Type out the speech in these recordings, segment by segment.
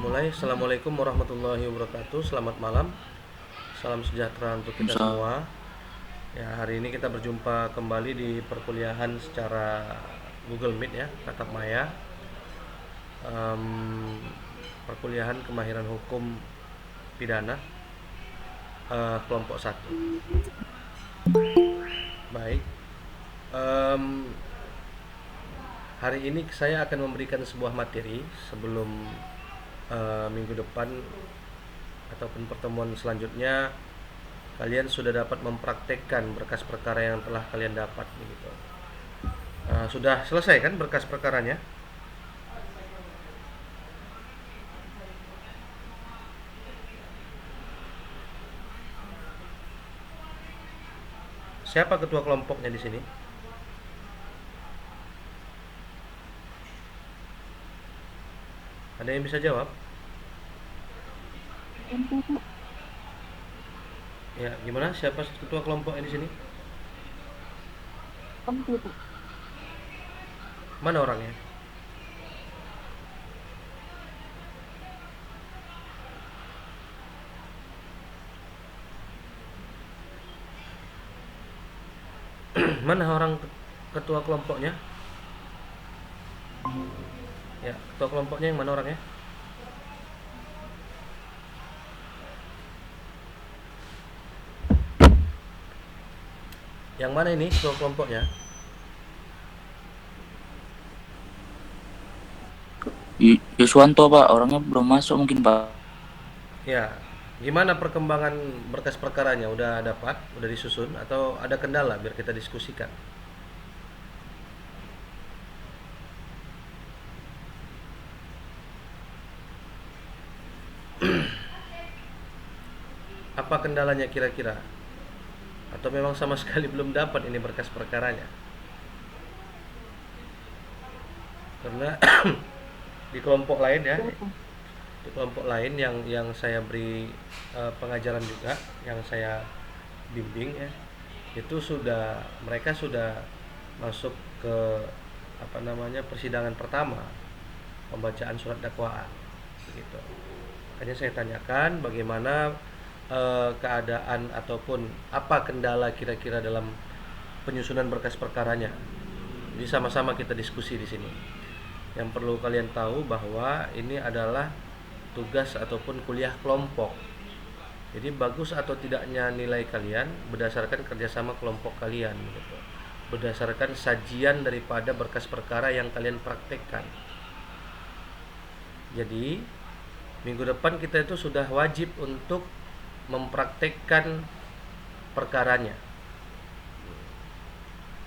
Mulai. Assalamualaikum warahmatullahi wabarakatuh. Selamat malam. Salam sejahtera untuk kita Misal, semua. Ya, hari ini kita berjumpa kembali di perkuliahan secara Google Meet ya, tatap maya. Em, Perkuliahan kemahiran hukum pidana kelompok satu. Baik. Em, Hari ini saya akan memberikan sebuah materi sebelum minggu depan ataupun pertemuan selanjutnya kalian sudah dapat mempraktekkan berkas perkara yang telah kalian dapat begitu. Sudah selesai kan berkas perkaranya? Siapa ketua kelompoknya di sini? Ada yang bisa jawab? Ya, gimana? Siapa ketua kelompoknya di sini? Mana orangnya? Mana orang ketua kelompoknya? Ya, ketua kelompoknya yang mana orangnya? Yang mana ini ketua kelompoknya? Yuswanto Pak, orangnya belum masuk mungkin Pak. Ya, gimana perkembangan berkas perkaranya? Udah dapat? Udah disusun? Atau ada kendala biar kita diskusikan? Apa kendalanya kira-kira? Atau memang sama sekali belum dapat ini berkas perkaranya? Karena di kelompok lain ya, di kelompok lain yang saya beri pengajaran juga, yang saya bimbing ya, itu sudah mereka sudah masuk ke apa namanya persidangan pertama, pembacaan surat dakwaan begitu. Makanya saya tanyakan bagaimana keadaan ataupun apa kendala kira-kira dalam penyusunan berkas perkaranya. Jadi sama-sama kita diskusi di sini. Yang perlu kalian tahu bahwa ini adalah tugas ataupun kuliah kelompok. Jadi bagus atau tidaknya nilai kalian berdasarkan kerjasama kelompok kalian, gitu. Berdasarkan sajian daripada berkas perkara yang kalian praktekkan. Jadi minggu depan kita itu sudah wajib untuk mempraktekkan perkaranya.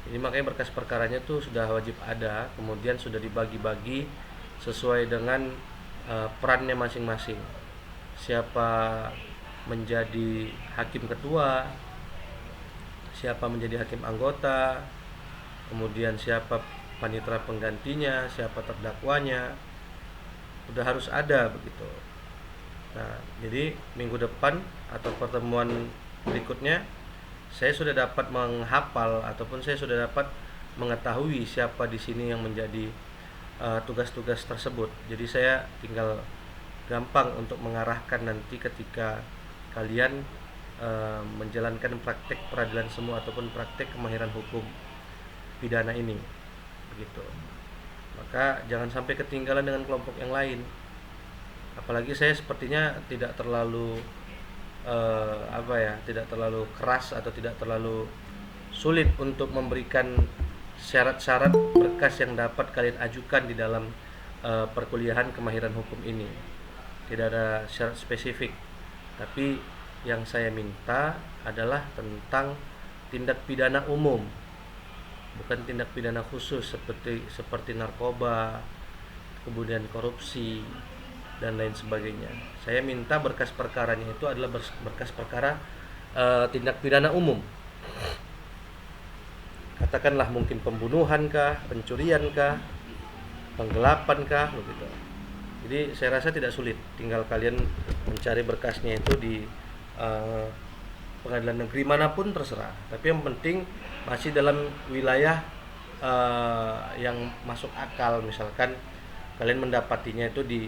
Jadi makanya berkas perkaranya tuh sudah wajib ada, kemudian sudah dibagi-bagi sesuai dengan perannya masing-masing. Siapa menjadi hakim ketua, siapa menjadi hakim anggota, kemudian siapa panitera penggantinya, siapa terdakwanya, udah harus ada begitu. Nah, jadi minggu depan atau pertemuan berikutnya saya sudah dapat menghafal ataupun saya sudah dapat mengetahui siapa di sini yang menjadi tugas-tugas tersebut. Jadi saya tinggal gampang untuk mengarahkan nanti ketika kalian menjalankan praktek peradilan semu ataupun praktek kemahiran hukum pidana ini, begitu. Maka jangan sampai ketinggalan dengan kelompok yang lain. Apalagi saya sepertinya tidak terlalu tidak terlalu keras atau tidak terlalu sulit untuk memberikan syarat-syarat berkas yang dapat kalian ajukan di dalam perkuliahan kemahiran hukum ini. Tidak ada syarat spesifik, tapi yang saya minta adalah tentang tindak pidana umum, bukan tindak pidana khusus seperti narkoba, kemudian korupsi dan lain sebagainya. Saya minta berkas perkaranya itu adalah berkas perkara tindak pidana umum. Katakanlah mungkin pembunuhan kah, pencurian kah, penggelapan kah, begitu. Jadi saya rasa tidak sulit, tinggal kalian mencari berkasnya itu di eh, pengadilan negeri manapun terserah. Tapi yang penting masih dalam wilayah yang masuk akal. Misalkan kalian mendapatinya itu di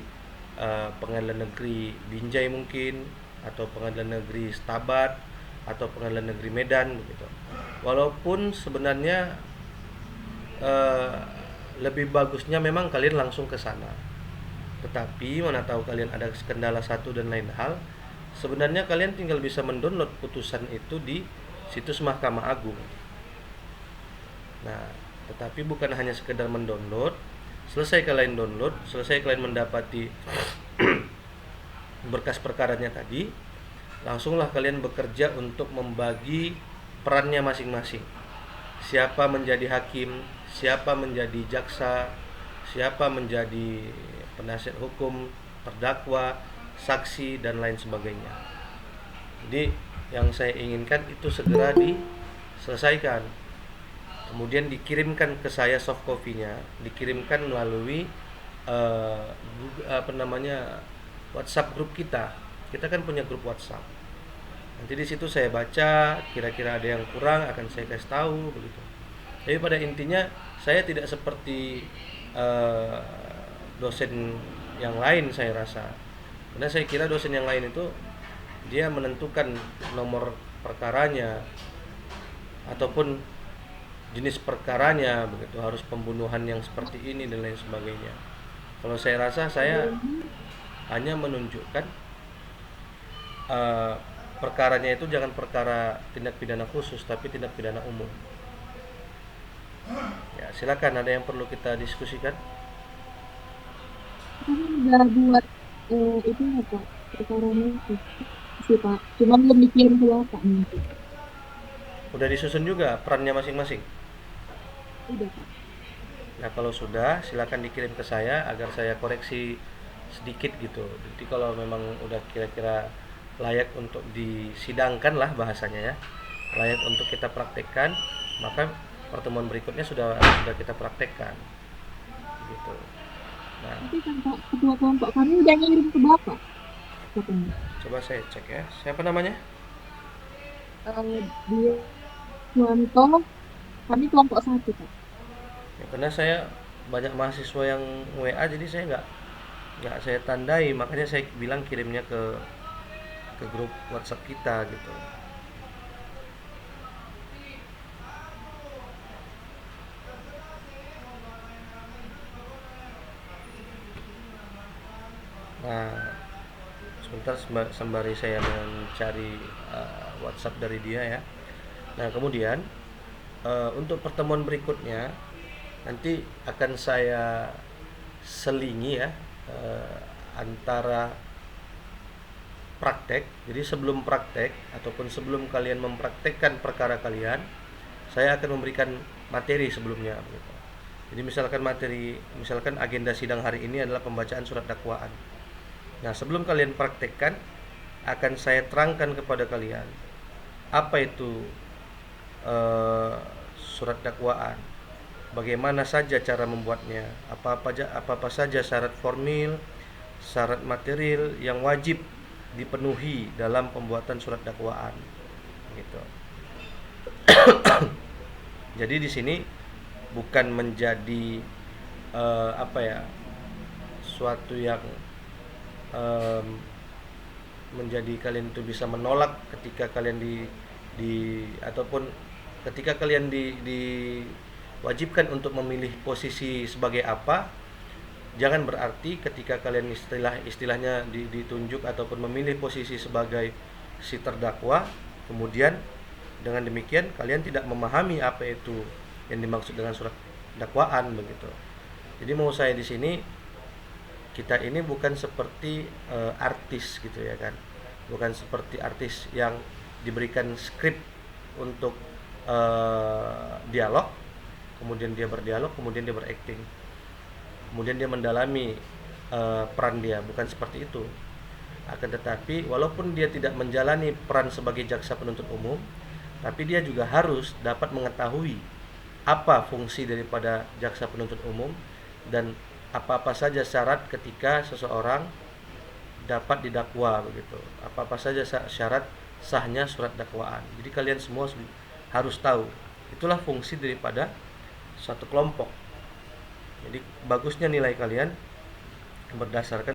Pengadilan Negeri Binjai mungkin, atau Pengadilan Negeri Stabat, atau Pengadilan Negeri Medan begitu. Walaupun sebenarnya eh, lebih bagusnya memang kalian langsung ke sana. Tetapi mana tahu kalian ada kendala satu dan lain hal, sebenarnya kalian tinggal bisa mendownload putusan itu di situs Mahkamah Agung. Nah, tetapi bukan hanya sekedar mendownload. Selesai kalian download, selesai kalian mendapati berkas perkaranya tadi, langsunglah kalian bekerja untuk membagi perannya masing-masing. Siapa menjadi hakim, siapa menjadi jaksa, siapa menjadi penasihat hukum, terdakwa, saksi, dan lain sebagainya. Jadi yang saya inginkan itu segera diselesaikan. Kemudian dikirimkan ke saya soft copy-nya, dikirimkan melalui eh, WhatsApp grup kita. Kita kan punya grup WhatsApp. Nanti di situ saya baca, kira-kira ada yang kurang akan saya kasih tahu begitu. Jadi pada intinya saya tidak seperti eh, dosen yang lain saya rasa. Karena saya kira dosen yang lain itu dia menentukan nomor perkaranya ataupun jenis perkaranya begitu, harus pembunuhan yang seperti ini dan lain sebagainya. Kalau saya rasa saya hanya menunjukkan eh, perkaranya itu jangan perkara tindak pidana khusus tapi tindak pidana umum. Ya, silakan, ada yang perlu kita diskusikan? Kami udah buat itu ya Pak, perkaranya itu sih Pak. Cuma belum dikirim ke Bapak nanti. Udah disusun juga perannya masing-masing? Udah Pak. Nah, kalau sudah silakan dikirim ke saya agar saya koreksi sedikit gitu. Jadi kalau memang udah kira-kira layak untuk disidangkan lah bahasanya ya, layak untuk kita praktekkan, maka pertemuan berikutnya sudah kita praktekkan gitu. Nah, Tapi kan Pak, ketua kelompok kami udah ngirim ke Bapak katanya. coba saya cek ya, siapa namanya? Dia Suwanto, kami kelompok satu Pak. Ya, karena saya banyak mahasiswa yang WA, jadi saya nggak saya tandai, makanya saya bilang kirimnya ke grup WhatsApp kita gitu. Nah, sebentar sembari saya mencari WhatsApp dari dia ya. Nah, kemudian untuk pertemuan berikutnya nanti akan saya selingi ya, antara praktek. Jadi sebelum praktek ataupun sebelum kalian mempraktekkan perkara kalian, saya akan memberikan materi sebelumnya gitu. Jadi misalkan agenda sidang hari ini adalah pembacaan surat dakwaan. Nah, sebelum kalian praktekkan, akan saya terangkan kepada kalian apa itu surat dakwaan, bagaimana saja cara membuatnya, apa saja syarat formil, syarat material yang wajib dipenuhi dalam pembuatan surat dakwaan, gitu. Jadi di sini bukan menjadi suatu yang menjadi kalian itu bisa menolak ketika kalian ataupun ketika kalian diwajibkan untuk memilih posisi sebagai apa. Jangan berarti ketika kalian istilahnya ditunjuk ataupun memilih posisi sebagai si terdakwa, kemudian dengan demikian kalian tidak memahami apa itu yang dimaksud dengan surat dakwaan begitu. Jadi mau saya di sini, kita ini bukan seperti artis gitu ya kan, bukan seperti artis yang diberikan skrip untuk dialog, kemudian dia berdialog, kemudian dia berakting, kemudian dia mendalami peran dia, bukan seperti itu. Akan tetapi walaupun dia tidak menjalani peran sebagai jaksa penuntut umum, tapi dia juga harus dapat mengetahui apa fungsi daripada jaksa penuntut umum dan apa-apa saja syarat ketika seseorang dapat didakwa begitu. Apa-apa saja syarat sahnya surat dakwaan. Jadi kalian semua harus tahu. Itulah fungsi daripada satu kelompok. Jadi bagusnya nilai kalian berdasarkan